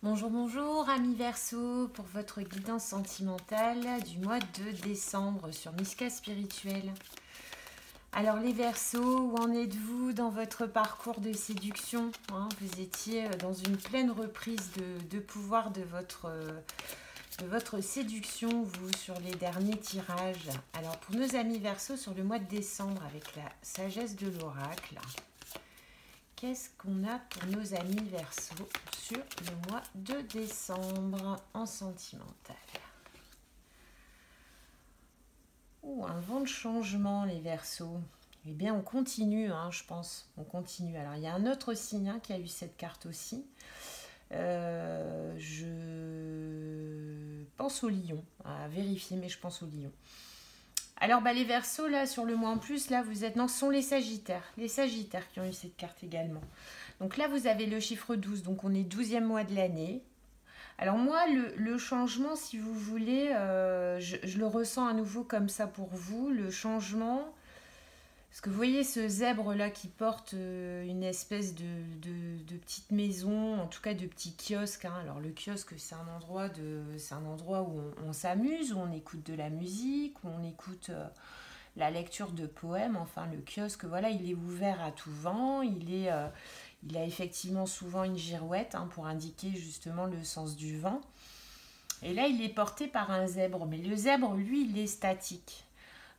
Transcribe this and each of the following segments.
Bonjour, bonjour, amis Verseau, pour votre guidance sentimentale du mois de décembre sur Miska Spirituel. Alors les Verseaux, où en êtes-vous dans votre parcours de séduction, Vous étiez dans une pleine reprise de pouvoir de votre séduction, vous, sur les derniers tirages. Alors pour nos amis Verseau, sur le mois de décembre, avec la sagesse de l'oracle, qu'est-ce qu'on a pour nos amis Verseau sur le mois de décembre en sentimental? Un vent de changement, les Verseaux. Eh bien, on continue, je pense. On continue. Alors, il y a un autre signe qui a eu cette carte aussi. Je pense au lion. À vérifier, mais je pense au lion. Alors, les Verseaux, là, sur le mois en plus, là, vous êtes... Non, ce sont les Sagittaires. Les Sagittaires qui ont eu cette carte également. Donc là, vous avez le chiffre 12. Donc, on est 12e mois de l'année. Alors moi, le changement, si vous voulez, je le ressens à nouveau comme ça pour vous. Le changement... Parce que vous voyez ce zèbre-là qui porte une espèce de petite maison, en tout cas de petit kiosque. Alors le kiosque, c'est un endroit où on s'amuse, où on écoute de la musique, où on écoute la lecture de poèmes. Enfin, le kiosque, voilà, il est ouvert à tout vent. Il a effectivement souvent une girouette pour indiquer justement le sens du vent. Et là, il est porté par un zèbre. Mais le zèbre, lui, il est statique.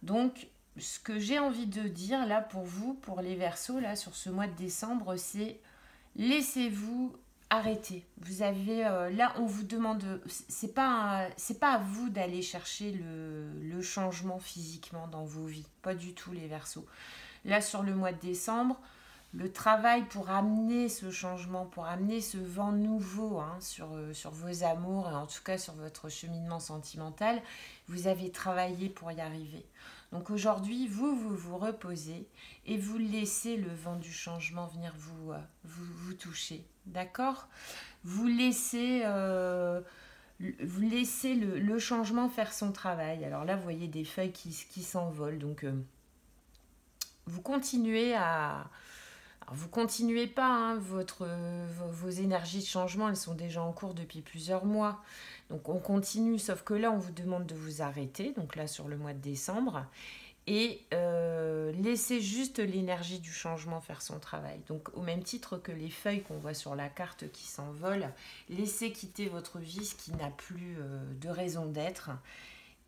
Donc, ce que j'ai envie de dire là pour vous, pour les Verseaux, là sur ce mois de décembre, c'est laissez-vous arrêter. Vous avez là, on vous demande, c'est pas à vous d'aller chercher le changement physiquement dans vos vies, pas du tout les Verseaux. Là sur le mois de décembre, le travail pour amener ce changement, pour amener ce vent nouveau sur vos amours et en tout cas sur votre cheminement sentimental, vous avez travaillé pour y arriver. Donc aujourd'hui, vous reposez et vous laissez le vent du changement venir vous toucher. D'accord ? Vous laissez le changement faire son travail. Alors là, vous voyez des feuilles qui s'envolent. Donc vous continuez à... Alors, vous continuez pas, vos énergies de changement, elles sont déjà en cours depuis plusieurs mois. Donc on continue, sauf que là, on vous demande de vous arrêter, donc là sur le mois de décembre, et laisser juste l'énergie du changement faire son travail. Donc au même titre que les feuilles qu'on voit sur la carte qui s'envolent, laissez quitter votre vie ce qui n'a plus de raison d'être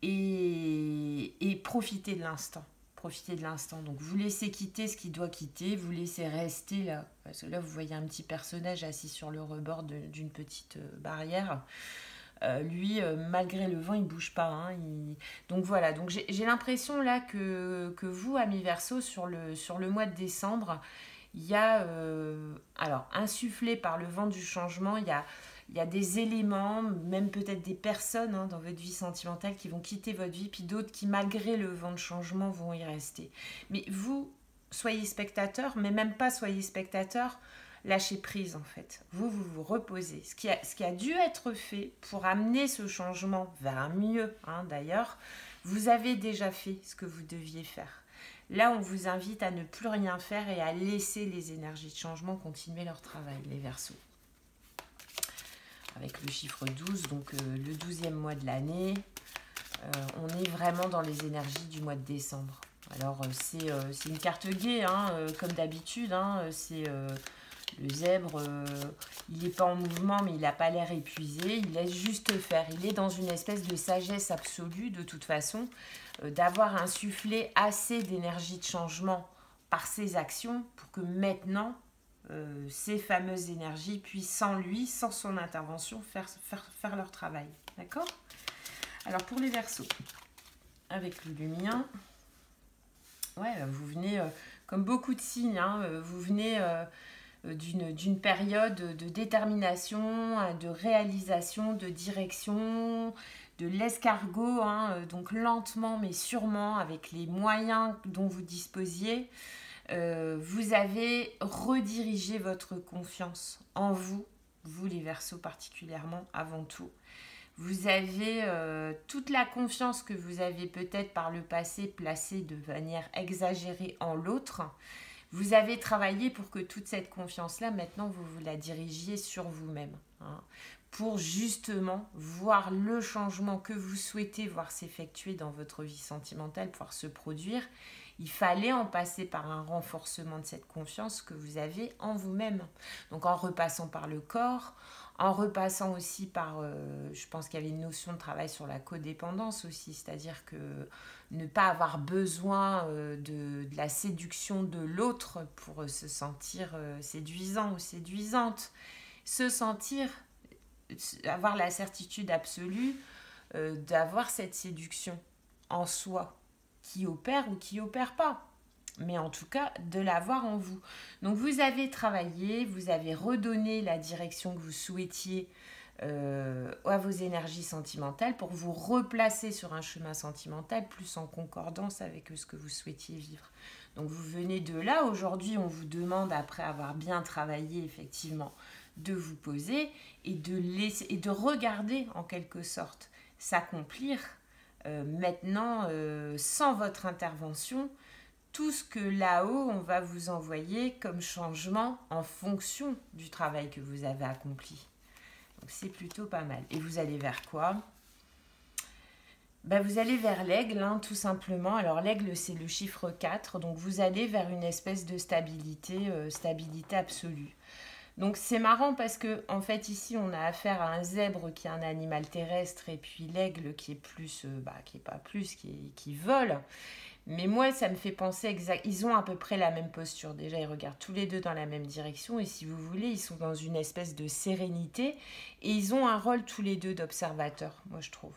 et profitez de l'instant. Profitez de l'instant. Donc vous laissez quitter ce qui doit quitter, vous laissez rester là. Parce que là, vous voyez un petit personnage assis sur le rebord d'une petite barrière. Lui, malgré le vent, il ne bouge pas. Donc voilà, donc j'ai l'impression là que vous, amis Verseau, sur le mois de décembre, il y a, alors, insufflé par le vent du changement, il y a des éléments, même peut-être des personnes dans votre vie sentimentale qui vont quitter votre vie, puis d'autres qui, malgré le vent de changement, vont y rester. Mais vous, soyez spectateur, mais même pas soyez spectateur, lâchez prise en fait. Vous reposez. Ce qui a dû être fait pour amener ce changement vers un mieux, d'ailleurs, vous avez déjà fait ce que vous deviez faire. Là, on vous invite à ne plus rien faire et à laisser les énergies de changement continuer leur travail, les Verseaux. Avec le chiffre 12, donc le 12e mois de l'année, on est vraiment dans les énergies du mois de décembre. Alors, c'est une carte gaie, comme d'habitude, c'est... Le zèbre, il n'est pas en mouvement, mais il n'a pas l'air épuisé. Il laisse juste faire. Il est dans une espèce de sagesse absolue, de toute façon, d'avoir insufflé assez d'énergie de changement par ses actions pour que maintenant, ces fameuses énergies puissent, sans lui, sans son intervention, faire leur travail. D'accord ? Alors, pour les Verseaux, avec le Lumien, vous venez, comme beaucoup de signes, vous venez... d'une période de détermination, de réalisation, de direction, de l'escargot, donc lentement mais sûrement, avec les moyens dont vous disposiez, vous avez redirigé votre confiance en vous les Verseaux particulièrement, avant tout. Vous avez toute la confiance que vous avez peut-être par le passé placée de manière exagérée en l'autre. Vous avez travaillé pour que toute cette confiance-là, maintenant, vous la dirigiez sur vous-même. Hein, pour justement voir le changement que vous souhaitez voir s'effectuer dans votre vie sentimentale, pouvoir se produire. Il fallait en passer par un renforcement de cette confiance que vous avez en vous-même. Donc en repassant par le corps, en repassant aussi par, je pense qu'il y avait une notion de travail sur la codépendance aussi, c'est-à-dire que ne pas avoir besoin de la séduction de l'autre pour se sentir séduisant ou séduisante. Se sentir, avoir la certitude absolue d'avoir cette séduction en soi, qui opère ou qui opère pas. Mais en tout cas, de l'avoir en vous. Donc vous avez travaillé, vous avez redonné la direction que vous souhaitiez à vos énergies sentimentales pour vous replacer sur un chemin sentimental plus en concordance avec ce que vous souhaitiez vivre. Donc vous venez de là. Aujourd'hui, on vous demande, après avoir bien travaillé effectivement, de vous poser et de regarder en quelque sorte s'accomplir maintenant sans votre intervention tout ce que là-haut on va vous envoyer comme changement en fonction du travail que vous avez accompli. Donc c'est plutôt pas mal. Et vous allez vers quoi ? Vous allez vers l'aigle, hein, tout simplement. Alors l'aigle, c'est le chiffre 4, donc vous allez vers une espèce de stabilité absolue. Donc c'est marrant parce que en fait ici on a affaire à un zèbre qui est un animal terrestre et puis l'aigle qui est plus, qui vole. Mais moi ça me fait penser ils ont à peu près la même posture. Déjà ils regardent tous les deux dans la même direction et si vous voulez ils sont dans une espèce de sérénité et ils ont un rôle tous les deux d'observateurs, moi je trouve.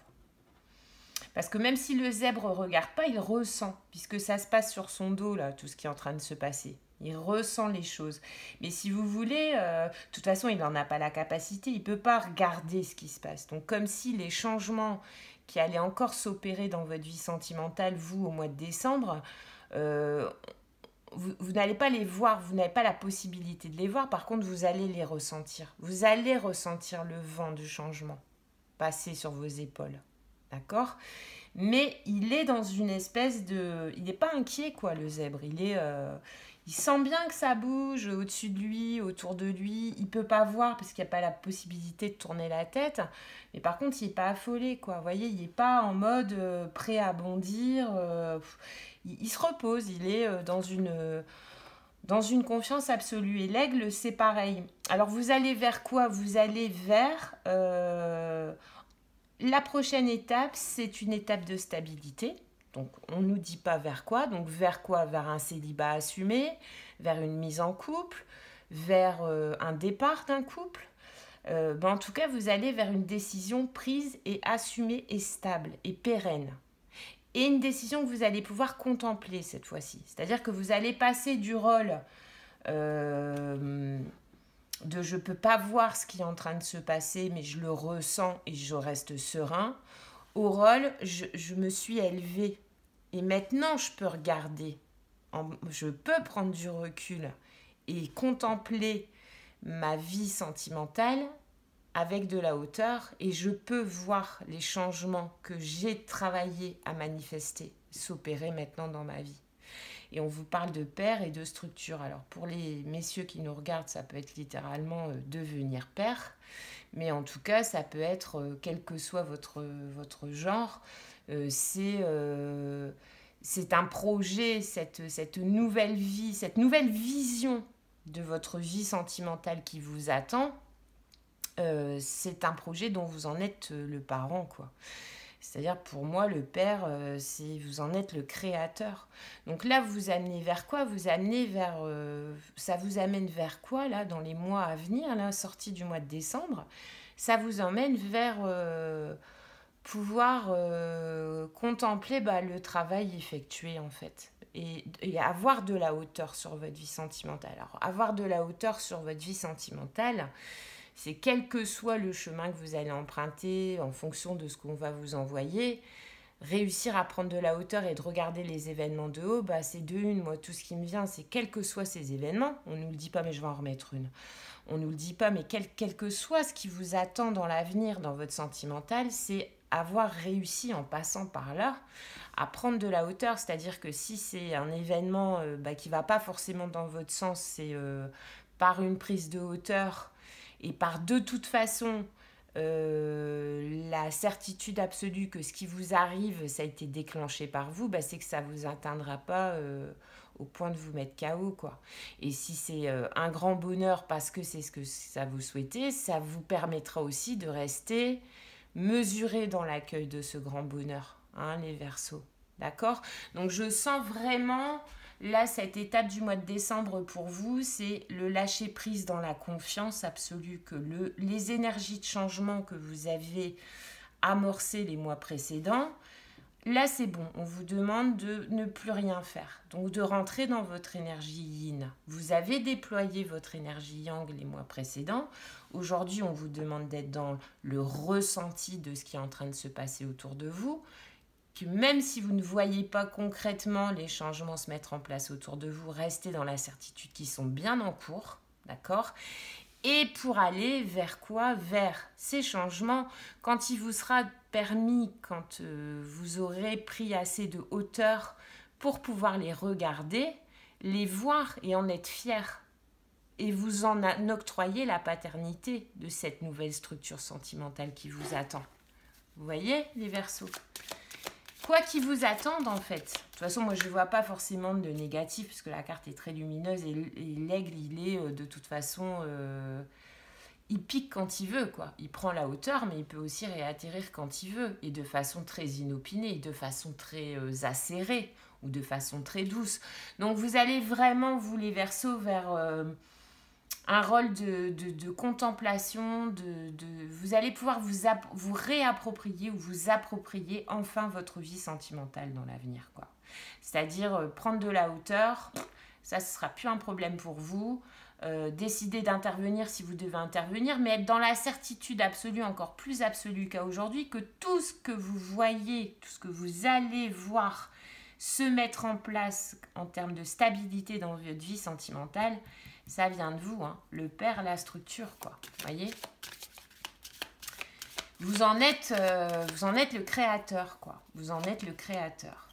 Parce que même si le zèbre ne regarde pas, il ressent, puisque ça se passe sur son dos, là, tout ce qui est en train de se passer. Il ressent les choses. Mais si vous voulez, de toute façon, il n'en a pas la capacité, il ne peut pas regarder ce qui se passe. Donc comme si les changements qui allaient encore s'opérer dans votre vie sentimentale, vous, au mois de décembre, vous n'allez pas les voir, vous n'avez pas la possibilité de les voir, par contre, vous allez les ressentir. Vous allez ressentir le vent du changement passer sur vos épaules. D'accord ? Mais il est dans une espèce de... Il n'est pas inquiet, quoi, le zèbre. Il sent bien que ça bouge au-dessus de lui, autour de lui. Il ne peut pas voir parce qu'il n'y a pas la possibilité de tourner la tête. Mais par contre, il n'est pas affolé, quoi. Vous voyez, il n'est pas en mode prêt à bondir. Il se repose. Il est dans une confiance absolue. Et l'aigle, c'est pareil. Alors, vous allez vers quoi ? Vous allez vers... La prochaine étape, c'est une étape de stabilité. Donc, on ne nous dit pas vers quoi. Donc, vers quoi ? Vers un célibat assumé, vers une mise en couple, vers un départ d'un couple. En tout cas, vous allez vers une décision prise et assumée et stable et pérenne. Et une décision que vous allez pouvoir contempler cette fois-ci. C'est-à-dire que vous allez passer du rôle... de je ne peux pas voir ce qui est en train de se passer, mais je le ressens et je reste serein, au rôle, je me suis élevée. Et maintenant, je peux regarder, je peux prendre du recul et contempler ma vie sentimentale avec de la hauteur et je peux voir les changements que j'ai travaillé à manifester s'opérer maintenant dans ma vie. Et on vous parle de père et de structure. Alors pour les messieurs qui nous regardent, ça peut être littéralement devenir père. Mais en tout cas, ça peut être, quel que soit votre genre, c'est un projet, cette nouvelle vie, cette nouvelle vision de votre vie sentimentale qui vous attend. C'est un projet dont vous en êtes le parent, quoi. C'est-à-dire, pour moi, le père, vous en êtes le créateur. Donc là, vous amenez vers quoi ? Ça vous amène vers quoi, là, dans les mois à venir, là, sortie du mois de décembre ? Ça vous emmène vers pouvoir contempler le travail effectué, en fait. Et avoir de la hauteur sur votre vie sentimentale. Alors, avoir de la hauteur sur votre vie sentimentale... C'est quel que soit le chemin que vous allez emprunter en fonction de ce qu'on va vous envoyer, réussir à prendre de la hauteur et de regarder les événements de haut, c'est de une. Moi, tout ce qui me vient, c'est quels que soient ces événements, on ne nous le dit pas, mais je vais en remettre une. On ne nous le dit pas, mais quel que soit ce qui vous attend dans l'avenir, dans votre sentimental, c'est avoir réussi en passant par là à prendre de la hauteur. C'est-à-dire que si c'est un événement qui ne va pas forcément dans votre sens, c'est par une prise de hauteur et par de toute façon la certitude absolue que ce qui vous arrive, ça a été déclenché par vous, c'est que ça ne vous atteindra pas au point de vous mettre KO, quoi. Et si c'est un grand bonheur parce que c'est ce que ça vous souhaitez, ça vous permettra aussi de rester mesuré dans l'accueil de ce grand bonheur, hein, les Verseaux. D'accord? Donc je sens vraiment, là, cette étape du mois de décembre pour vous, c'est le lâcher prise dans la confiance absolue que les énergies de changement que vous avez amorcées les mois précédents, là, c'est bon. On vous demande de ne plus rien faire. Donc, de rentrer dans votre énergie yin. Vous avez déployé votre énergie yang les mois précédents. Aujourd'hui, on vous demande d'être dans le ressenti de ce qui est en train de se passer autour de vous. Que même si vous ne voyez pas concrètement les changements se mettre en place autour de vous, restez dans la certitude qu'ils sont bien en cours. D'accord ? Et pour aller vers quoi? Vers ces changements, quand il vous sera permis, quand vous aurez pris assez de hauteur pour pouvoir les regarder, les voir et en être fier. Et vous en octroyer la paternité de cette nouvelle structure sentimentale qui vous attend. Vous voyez, les Verseaux? Quoi qui vous attende, en fait. De toute façon, moi, je ne vois pas forcément de négatif, puisque la carte est très lumineuse, et l'aigle, il est de toute façon... il pique quand il veut, quoi. Il prend la hauteur, mais il peut aussi réatterrir quand il veut, et de façon très inopinée, de façon très acérée, ou de façon très douce. Donc, vous allez vraiment, vous, les Verseaux, vers... un rôle de contemplation, vous allez pouvoir vous réapproprier ou vous approprier enfin votre vie sentimentale dans l'avenir, quoi. C'est-à-dire prendre de la hauteur, ça ne sera plus un problème pour vous. Décider d'intervenir si vous devez intervenir, mais être dans la certitude absolue, encore plus absolue qu'à aujourd'hui, que tout ce que vous voyez, tout ce que vous allez voir se mettre en place en termes de stabilité dans votre vie sentimentale, ça vient de vous, hein. Le père, la structure, quoi. Voyez? Vous en êtes le créateur, quoi. Vous en êtes le créateur.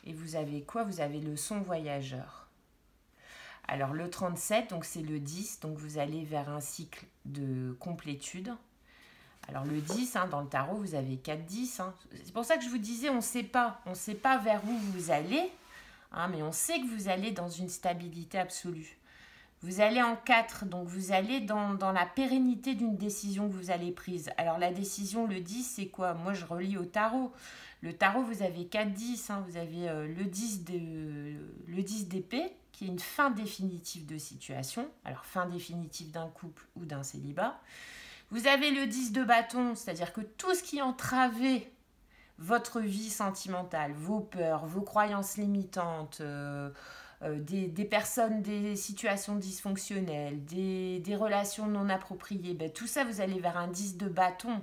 Et vous avez quoi? Vous avez le son voyageur. Alors, le 37, donc c'est le 10, donc vous allez vers un cycle de complétude. Alors, le 10, hein, dans le tarot, vous avez 4-10. Hein. C'est pour ça que je vous disais, on ne sait pas vers où vous allez, hein, mais on sait que vous allez dans une stabilité absolue. Vous allez en 4, donc vous allez dans la pérennité d'une décision que vous allez prise. Alors la décision, le 10, c'est quoi? Moi, je relis au tarot. Le tarot, vous avez 4-10, hein, vous avez le 10 d'épée, qui est une fin définitive de situation. Alors fin définitive d'un couple ou d'un célibat. Vous avez le 10 de bâton, c'est-à-dire que tout ce qui entravait votre vie sentimentale, vos peurs, vos croyances limitantes... des personnes, des situations dysfonctionnelles, des relations non appropriées, tout ça, vous allez vers un 10 de bâton.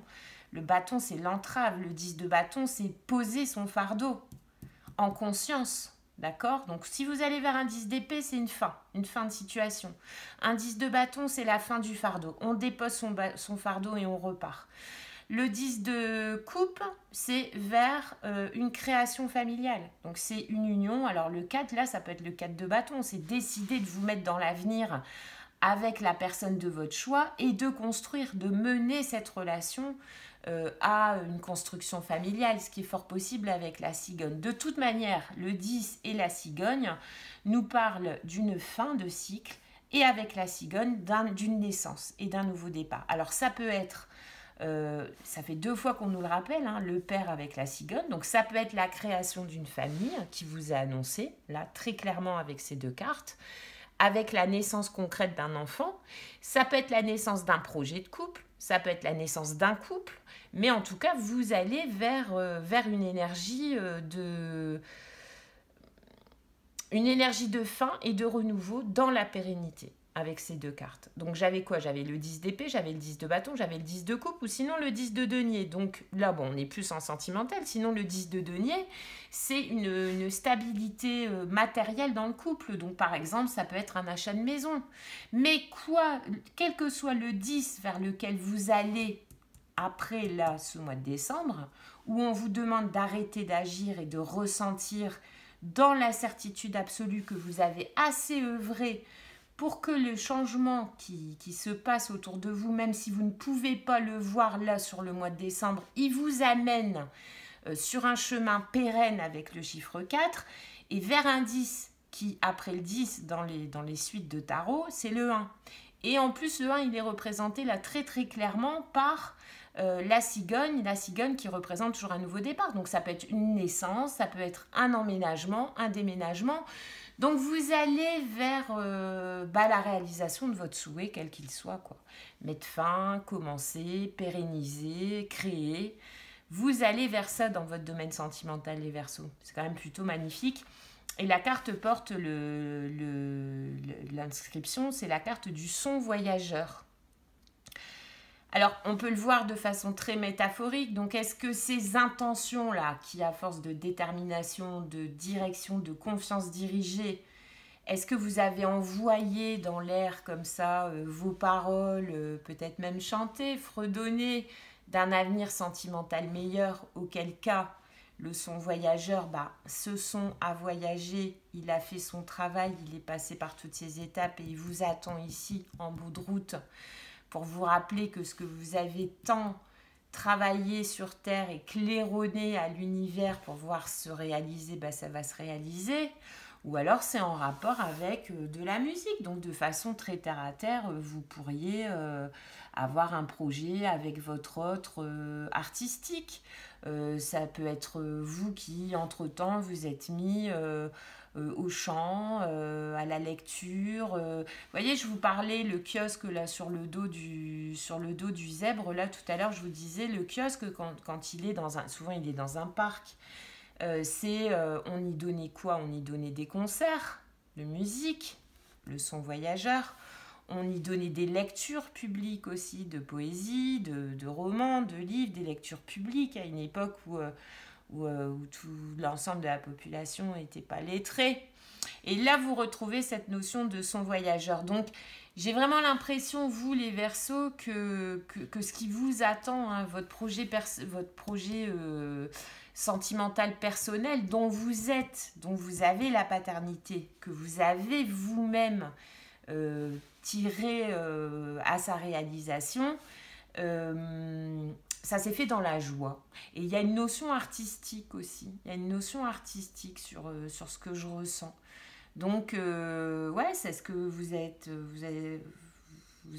Le bâton, c'est l'entrave. Le 10 de bâton, c'est poser son fardeau en conscience. D'accord? Donc, si vous allez vers un 10 d'épée, c'est une fin de situation. Un 10 de bâton, c'est la fin du fardeau. On dépose son fardeau et on repart. Le 10 de coupe, c'est vers une création familiale. Donc, c'est une union. Alors, le 4, là, ça peut être le 4 de bâton. C'est décider de vous mettre dans l'avenir avec la personne de votre choix et de construire, de mener cette relation à une construction familiale, ce qui est fort possible avec la cigogne. De toute manière, le 10 et la cigogne nous parlent d'une fin de cycle et avec la cigogne, d'une naissance et d'un nouveau départ. Alors, ça peut être... ça fait 2 fois qu'on nous le rappelle, hein, le père avec la cigogne. Donc ça peut être la création d'une famille qui vous est annoncée, là très clairement avec ces 2 cartes, avec la naissance concrète d'un enfant. Ça peut être la naissance d'un projet de couple, ça peut être la naissance d'un couple, mais en tout cas vous allez vers une énergie de fin et de renouveau dans la pérennité. Avec ces 2 cartes. Donc j'avais quoi? J'avais le 10 d'épée, j'avais le 10 de bâton, j'avais le 10 de coupe ou sinon le 10 de denier. Donc là, bon, on est plus en sentimental. Sinon, le 10 de denier, c'est une stabilité matérielle dans le couple. Donc par exemple, ça peut être un achat de maison. Mais quoi, quel que soit le 10 vers lequel vous allez après là, ce mois de décembre, où on vous demande d'arrêter d'agir et de ressentir dans la certitude absolue que vous avez assez œuvré pour que le changement qui se passe autour de vous, même si vous ne pouvez pas le voir là sur le mois de décembre, il vous amène sur un chemin pérenne avec le chiffre 4 et vers un 10 qui, après le 10 dans les suites de tarot, c'est le 1. Et en plus, le 1, il est représenté là très très clairement par la cigogne qui représente toujours un nouveau départ. Donc ça peut être une naissance, ça peut être un emménagement, un déménagement. Donc vous allez vers la réalisation de votre souhait, quel qu'il soit, quoi. Mettre fin, commencer, pérenniser, créer. Vous allez vers ça dans votre domaine sentimental, les Verseaux. C'est quand même plutôt magnifique. Et la carte porte l'inscription, c'est la carte du son voyageur. Alors, on peut le voir de façon très métaphorique. Donc, est-ce que ces intentions-là, qui à force de détermination, de direction, de confiance dirigée, est-ce que vous avez envoyé dans l'air comme ça vos paroles, peut-être même chantées, fredonnées d'un avenir sentimental meilleur, auquel cas le son voyageur, ce son a voyagé, il a fait son travail, il est passé par toutes ces étapes et il vous attend ici en bout de route pour vous rappeler que ce que vous avez tant travaillé sur Terre et claironné à l'univers pour voir se réaliser, ça va se réaliser. Ou alors c'est en rapport avec de la musique. Donc de façon très terre à terre, vous pourriez avoir un projet avec votre autre artistique. Ça peut être vous qui, entre-temps, vous êtes mis au chant, à la lecture. Vous voyez, je vous parlais le kiosque là sur le dos du zèbre. Là, tout à l'heure, je vous disais, le kiosque, quand il est souvent il est dans un parc. On y donnait quoi? On y donnait des concerts de musique, le son voyageur. On y donnait des lectures publiques aussi, de poésie, de romans, de livres, des lectures publiques à une époque où tout l'ensemble de la population n'était pas lettré. Et là, vous retrouvez cette notion de son voyageur. Donc, j'ai vraiment l'impression, vous les Verseaux, que ce qui vous attend, hein, votre projet sentimental personnel dont vous avez la paternité, que vous avez vous-même tiré à sa réalisation, ça s'est fait dans la joie. Et il y a une notion artistique aussi. Il y a une notion artistique sur ce que je ressens. Donc, c'est ce que vous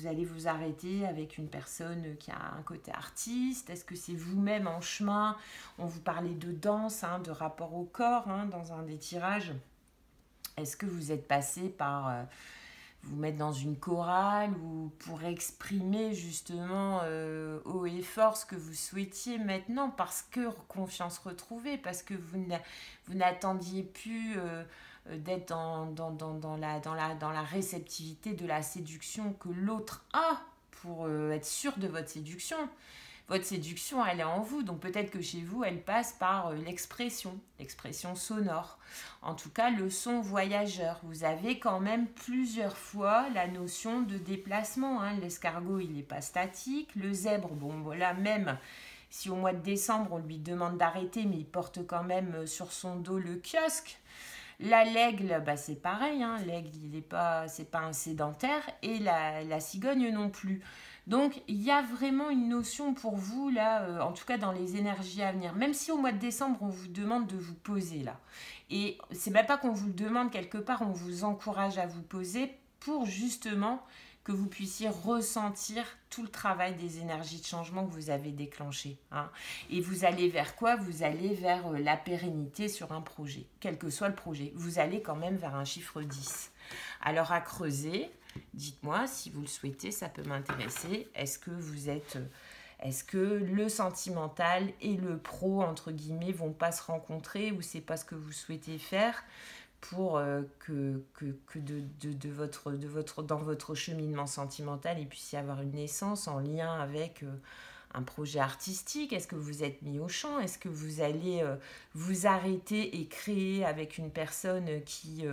allez vous arrêter avec une personne qui a un côté artiste. Est-ce que c'est vous-même en chemin? On vous parlait de danse, de rapport au corps, dans un des tirages. Est-ce que vous êtes passé par vous mettre dans une chorale ou pour exprimer justement haut et fort ce que vous souhaitiez maintenant, parce que confiance retrouvée, parce que vous n'attendiez plus d'être dans la réceptivité de la séduction que l'autre a pour être sûr de votre séduction. Votre séduction, elle est en vous, donc peut-être que chez vous, elle passe par l'expression sonore. En tout cas, le son voyageur. Vous avez quand même plusieurs fois la notion de déplacement. L'escargot, il n'est pas statique. Le zèbre, même si au mois de décembre, on lui demande d'arrêter, mais il porte quand même sur son dos le kiosque. Là, l'aigle, c'est pareil. L'aigle, c'est pas un sédentaire. Et la cigogne non plus. Donc, il y a vraiment une notion pour vous, là, en tout cas dans les énergies à venir. Même si au mois de décembre, on vous demande de vous poser, là. Et c'est même pas qu'on vous le demande quelque part, on vous encourage à vous poser pour justement que vous puissiez ressentir tout le travail des énergies de changement que vous avez déclenché. Et vous allez vers quoi? Vous allez vers la pérennité sur un projet, quel que soit le projet. Vous allez quand même vers un chiffre 10. Alors, à creuser... Dites-moi si vous le souhaitez, ça peut m'intéresser. Est-ce que le sentimental et le pro, entre guillemets, vont pas se rencontrer, ou c'est pas ce que vous souhaitez faire pour que dans votre cheminement sentimental, il puisse y avoir une naissance en lien avec un projet artistique? Est-ce que vous êtes mis au chant? Est-ce que vous allez vous arrêter et créer avec une personne qui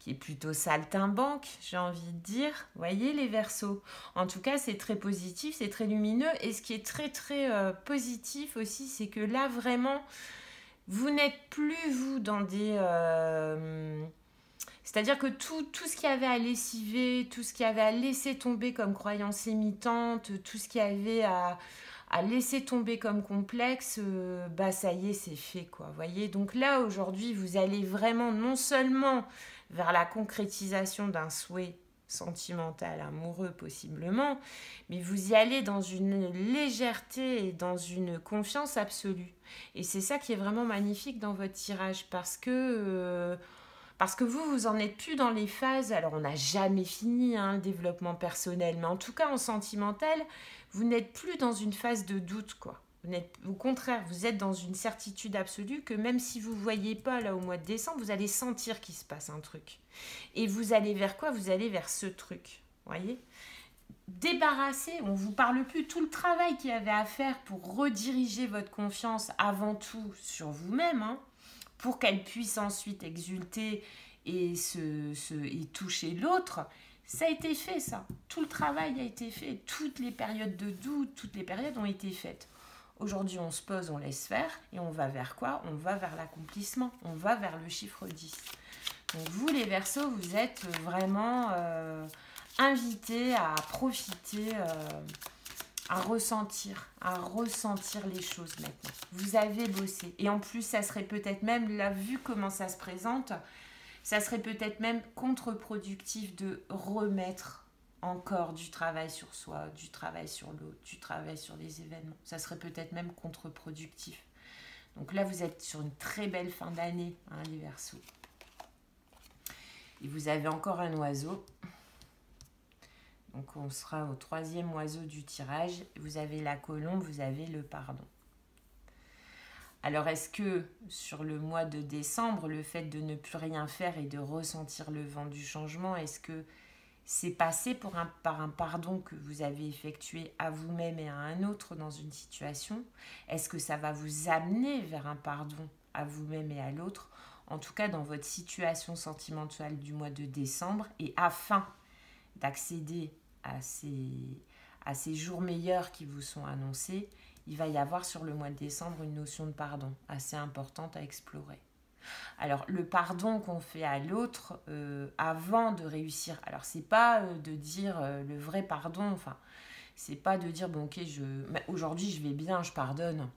qui est plutôt saltimbanque, j'ai envie de dire. Vous voyez les Verseaux? En tout cas, c'est très positif, c'est très lumineux. Et ce qui est très très positif aussi, c'est que là, vraiment, vous n'êtes plus, vous, dans des... c'est-à-dire que tout ce qu'il y avait à lessiver, tout ce qu'il y avait à laisser tomber comme croyance limitante, tout ce qu'il y avait à laisser tomber comme complexe, bah ça y est, c'est fait, quoi. Voyez, donc là, aujourd'hui, vous allez vraiment non seulement vers la concrétisation d'un souhait sentimental, amoureux, possiblement, mais vous y allez dans une légèreté et dans une confiance absolue. Et c'est ça qui est vraiment magnifique dans votre tirage, parce que vous en êtes plus dans les phases, alors on n'a jamais fini le développement personnel, mais en tout cas en sentimental, vous n'êtes plus dans une phase de doute, quoi. Au contraire, vous êtes dans une certitude absolue que même si vous ne voyez pas là au mois de décembre, vous allez sentir qu'il se passe un truc. Et vous allez vers quoi? Vous allez vers ce truc, voyez? Débarrasser, on ne vous parle plus, tout le travail qu'il y avait à faire pour rediriger votre confiance avant tout sur vous-même, pour qu'elle puisse ensuite exulter et toucher l'autre, ça a été fait, ça. Tout le travail a été fait. Toutes les périodes de doute, toutes les périodes ont été faites. Aujourd'hui, on se pose, on laisse faire, et on va vers quoi? On va vers l'accomplissement, on va vers le chiffre 10. Donc vous, les Verseaux, vous êtes vraiment invités à profiter, à ressentir les choses maintenant. Vous avez bossé. Et en plus, ça serait peut-être même, là, vu comment ça se présente, ça serait peut-être même contre-productif de remettre encore du travail sur soi, du travail sur l'autre, du travail sur les événements. Ça serait peut-être même contre-productif. Donc là, vous êtes sur une très belle fin d'année, les Verseaux. Et vous avez encore un oiseau. Donc on sera au 3e oiseau du tirage. Vous avez la colombe, vous avez le pardon. Alors est-ce que sur le mois de décembre, le fait de ne plus rien faire et de ressentir le vent du changement, est-ce que c'est passé par un pardon que vous avez effectué à vous-même et à un autre dans une situation? Est-ce que ça va vous amener vers un pardon à vous-même et à l'autre? En tout cas, dans votre situation sentimentale du mois de décembre, et afin d'accéder à ces jours meilleurs qui vous sont annoncés, il va y avoir sur le mois de décembre une notion de pardon assez importante à explorer. Alors, le pardon qu'on fait à l'autre avant de réussir, alors c'est pas de dire le vrai pardon, enfin, c'est pas de dire, bon ok, aujourd'hui je vais bien, je pardonne.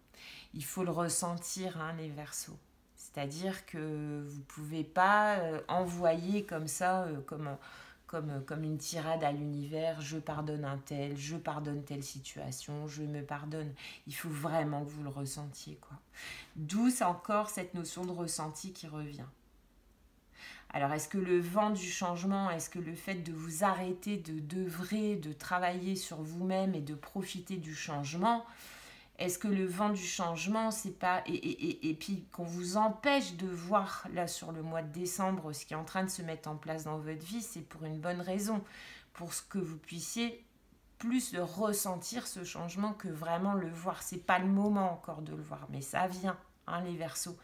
Il faut le ressentir, les Verseaux. C'est-à-dire que vous ne pouvez pas envoyer comme ça, comme une tirade à l'univers, je pardonne un tel, je pardonne telle situation, je me pardonne. Il faut vraiment que vous le ressentiez, quoi. D'où encore cette notion de ressenti qui revient. Alors, est-ce que le vent du changement, est-ce que le fait de vous arrêter d'œuvrer, de travailler sur vous-même et de profiter du changement, est-ce que le vent du changement, c'est pas... Et puis qu'on vous empêche de voir, là, sur le mois de décembre, ce qui est en train de se mettre en place dans votre vie, c'est pour une bonne raison. Pour que vous puissiez plus de ressentir ce changement que vraiment le voir. C'est pas le moment encore de le voir, mais ça vient, les Verseaux.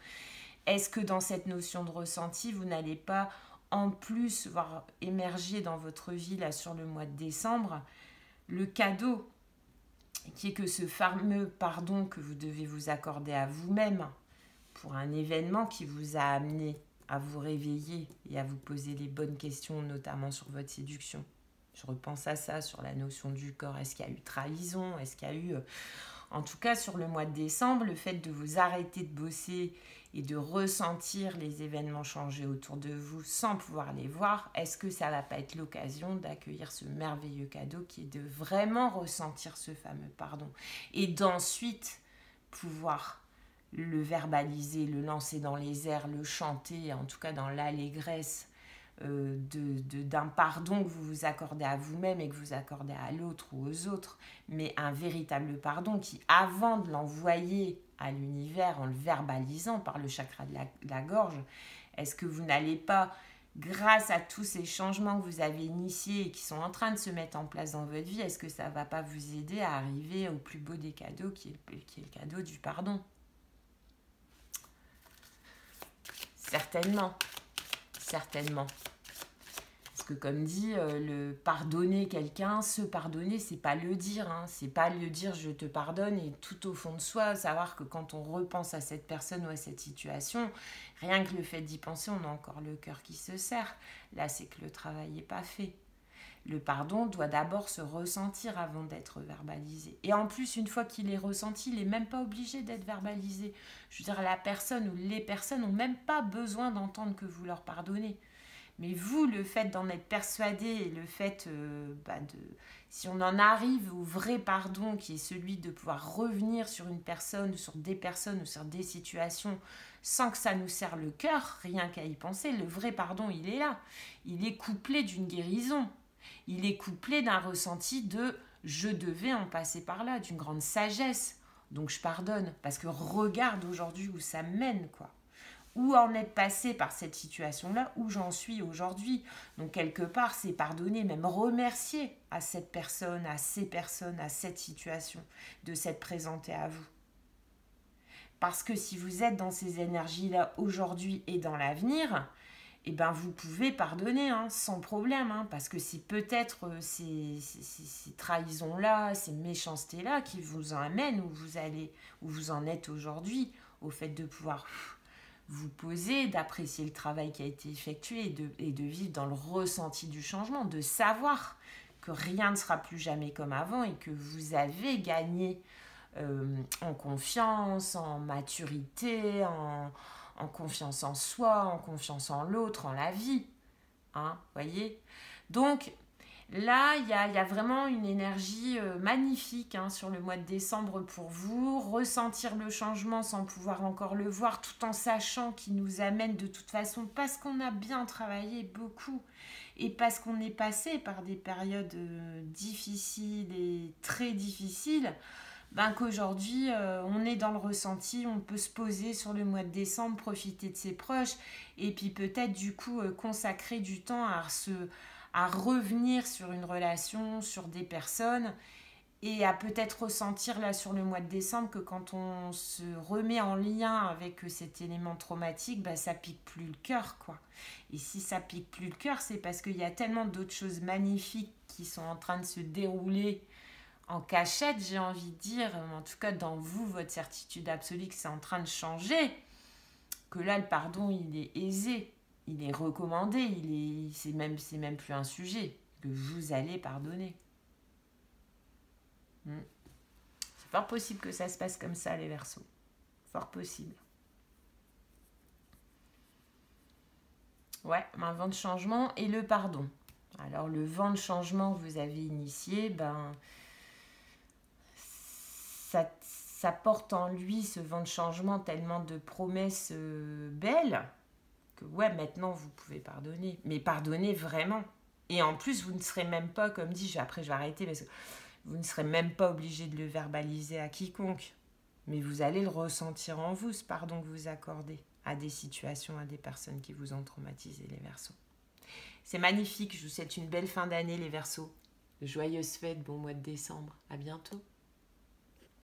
Est-ce que dans cette notion de ressenti, vous n'allez pas, en plus, voir émerger dans votre vie, là, sur le mois de décembre, le cadeau qui est que ce fameux pardon que vous devez vous accorder à vous-même pour un événement qui vous a amené à vous réveiller et à vous poser les bonnes questions, notamment sur votre séduction. Je repense à ça, sur la notion du corps. Est-ce qu'il y a eu trahison? Est-ce qu'il y a eu... En tout cas, sur le mois de décembre, le fait de vous arrêter de bosser et de ressentir les événements changer autour de vous sans pouvoir les voir, est-ce que ça ne va pas être l'occasion d'accueillir ce merveilleux cadeau qui est de vraiment ressentir ce fameux pardon et d'ensuite pouvoir le verbaliser, le lancer dans les airs, le chanter, en tout cas dans l'allégresse d'un pardon que vous vous accordez à vous-même et que vous accordez à l'autre ou aux autres, mais un véritable pardon qui, avant de l'envoyer à l'univers en le verbalisant par le chakra de la gorge, est-ce que vous n'allez pas, grâce à tous ces changements que vous avez initiés et qui sont en train de se mettre en place dans votre vie, est-ce que ça ne va pas vous aider à arriver au plus beau des cadeaux qui est le cadeau du pardon? Certainement. Certainement. Parce que comme dit, le pardonner quelqu'un, se pardonner, c'est pas le dire. Hein. C'est pas le dire je te pardonne et tout au fond de soi, savoir que quand on repense à cette personne ou à cette situation, rien que le fait d'y penser, on a encore le cœur qui se serre. Là, c'est que le travail n'est pas fait. Le pardon doit d'abord se ressentir avant d'être verbalisé. Et en plus, une fois qu'il est ressenti, il n'est même pas obligé d'être verbalisé. Je veux dire, la personne ou les personnes n'ont même pas besoin d'entendre que vous leur pardonnez. Mais vous, le fait d'en être persuadé et le fait si on en arrive au vrai pardon, qui est celui de pouvoir revenir sur une personne, sur des personnes ou sur des situations, sans que ça nous serre le cœur, rien qu'à y penser, le vrai pardon, il est là. Il est couplé d'une guérison. Il est couplé d'un ressenti de « je devais en passer par là », d'une grande sagesse. Donc je pardonne, parce que regarde aujourd'hui où ça mène, quoi. Où en être passé par cette situation-là, où j'en suis aujourd'hui. Donc quelque part, c'est pardonner, même remercier à cette personne, à ces personnes, à cette situation, de s'être présenté à vous. Parce que si vous êtes dans ces énergies-là aujourd'hui et dans l'avenir, eh ben vous pouvez pardonner hein, sans problème, hein, parce que c'est peut-être ces trahisons-là, ces méchancetés-là qui vous amènent où vous en êtes aujourd'hui, au fait de pouvoir vous poser, d'apprécier le travail qui a été effectué et de vivre dans le ressenti du changement, de savoir que rien ne sera plus jamais comme avant et que vous avez gagné en confiance, en maturité, en confiance en soi, en confiance en l'autre, en la vie. Hein, voyez ? Donc, là, il y a vraiment une énergie magnifique hein, sur le mois de décembre pour vous. Ressentir le changement sans pouvoir encore le voir, tout en sachant qu'il nous amène de toute façon, parce qu'on a bien travaillé beaucoup et parce qu'on est passé par des périodes difficiles et très difficiles, qu'aujourd'hui, on est dans le ressenti, on peut se poser sur le mois de décembre, profiter de ses proches et puis peut-être du coup consacrer du temps à revenir sur une relation, sur des personnes et à peut-être ressentir là sur le mois de décembre que quand on se remet en lien avec cet élément traumatique, ça pique plus le cœur quoi. Et si ça pique plus le cœur, c'est parce qu'il y a tellement d'autres choses magnifiques qui sont en train de se dérouler en cachette, j'ai envie de dire, en tout cas dans vous, votre certitude absolue que c'est en train de changer, que là le pardon il est aisé, il est recommandé, c'est même plus un sujet, que vous allez pardonner. C'est fort possible que ça se passe comme ça les Verseaux, fort possible. Ouais, un vent de changement et le pardon. Alors le vent de changement que vous avez initié, ça porte en lui, ce vent de changement, tellement de promesses belles que ouais, maintenant vous pouvez pardonner. Mais pardonnez vraiment. Et en plus, vous ne serez même pas, comme dit, après je vais arrêter, parce que vous ne serez même pas obligé de le verbaliser à quiconque. Mais vous allez le ressentir en vous, ce pardon que vous accordez à des situations, à des personnes qui vous ont traumatisé, les Verseaux. C'est magnifique, je vous souhaite une belle fin d'année, les Verseaux. De joyeuses fêtes, bon mois de décembre. À bientôt.